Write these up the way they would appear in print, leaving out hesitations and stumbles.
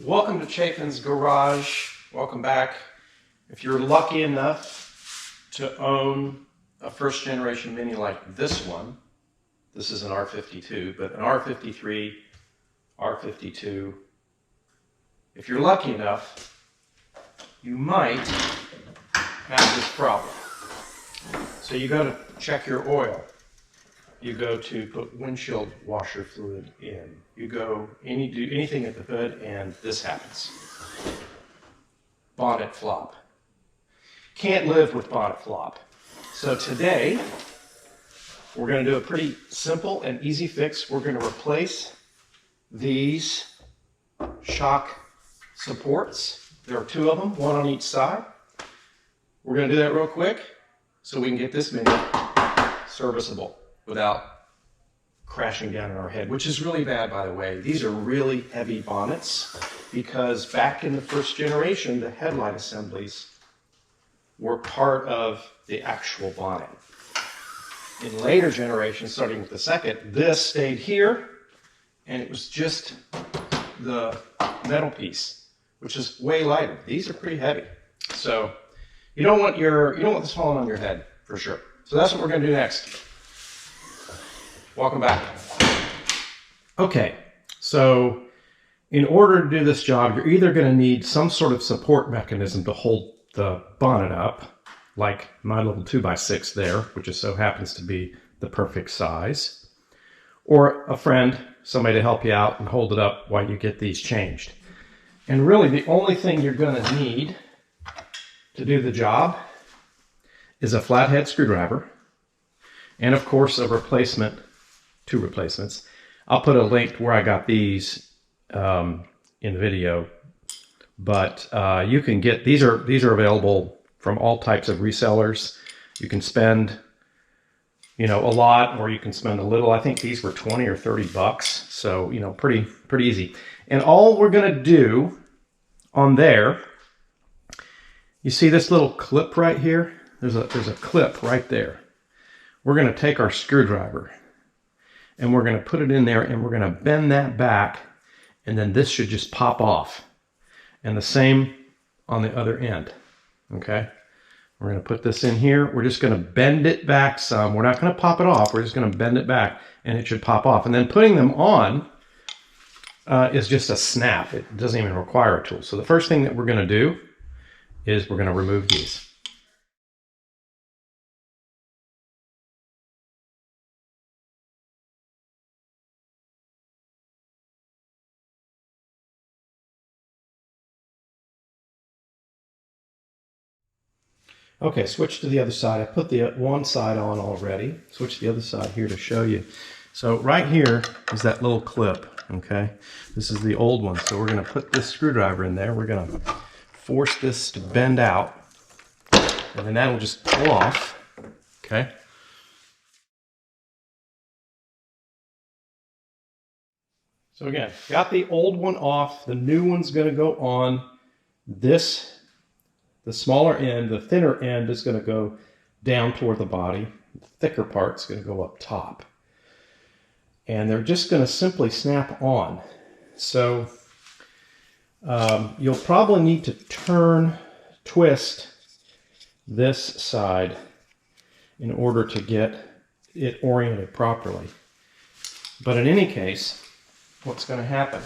Welcome to Chafin's Garage. Welcome back. If you're lucky enough to own a first generation Mini like this one, this is an R52, but an R53, R52, if you're lucky enough, you might have this problem. So you go to check your oil. You go to put windshield washer fluid in. You go do anything at the hood, and this happens. Bonnet flop. Can't live with bonnet flop. So today, we're going to do a pretty simple and easy fix. We're going to replace these shock supports. There are two of them, one on each side. We're going to do that real quick so we can get this Mini serviceable without crashing down on our head, which is really bad, by the way. These are really heavy bonnets because back in the first generation, the headlight assemblies were part of the actual bonnet. In later generations, starting with the second, this stayed here, and it was just the metal piece, which is way lighter. These are pretty heavy. So you don't want this falling on your head, for sure. So that's what we're going to do next. Welcome back. Okay, so in order to do this job, you're either going to need some sort of support mechanism to hold the bonnet up, like my little 2x6 there, which just so happens to be the perfect size, or a friend, somebody to help you out and hold it up while you get these changed. And really the only thing you're going to need to do the job is a flathead screwdriver, and of course a replacement. Two replacements. I'll put a link to where I got these in the video, but you can get these are available from all types of resellers. You can spend a lot, or you can spend a little. I think these were 20 or 30 bucks, so pretty easy. And all we're going to do on there, you see this little clip right here? There's a clip right there. We're going to take our screwdriver and we're going to put it in there, and we're going to bend that back, and then this should just pop off. And the same on the other end, okay? We're going to put this in here. We're just going to bend it back some. We're not going to pop it off. We're just going to bend it back, and it should pop off. And then putting them on is just a snap. It doesn't even require a tool. So the first thing that we're going to do is we're going to remove these. Okay, switch to the other side. I put the one side on already. Switch to the other side here to show you. So right here is that little clip, okay? This is the old one. So we're going to put this screwdriver in there. We're going to force this to bend out, and then that'll just pull off, okay? So again, got the old one off. The new one's going to go on. The smaller end, the thinner end is going to go down toward the body. The thicker part's going to go up top. And they're just going to simply snap on. So you'll probably need to twist this side in order to get it oriented properly. But in any case, what's going to happen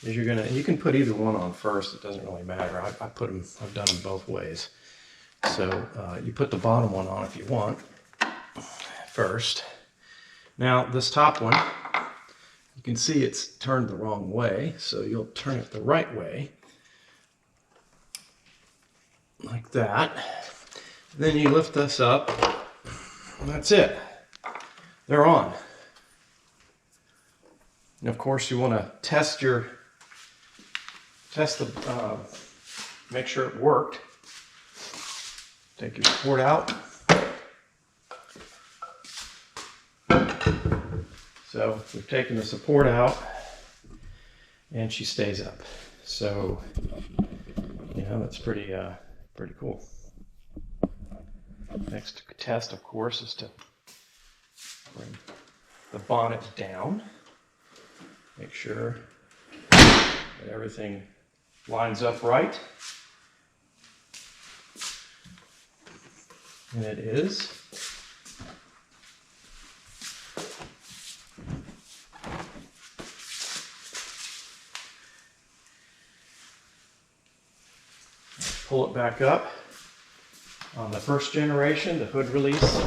is you can put either one on first. It doesn't really matter. I've done them both ways. So you put the bottom one on if you want first. Now this top one, you can see it's turned the wrong way. So you'll turn it the right way, like that. Then you lift this up, and that's it. They're on. And of course you want to make sure it worked. Take your support out. So we've taken the support out, and she stays up. So that's pretty cool. Next test, of course, is to bring the bonnet down. Make sure that everything lines up right. And it is. Pull it back up. On the first generation, the hood release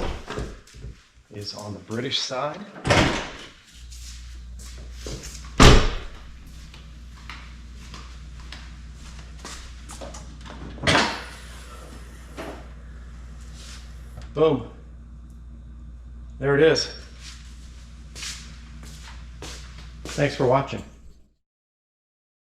is on the British side. Boom. There it is. Thanks for watching.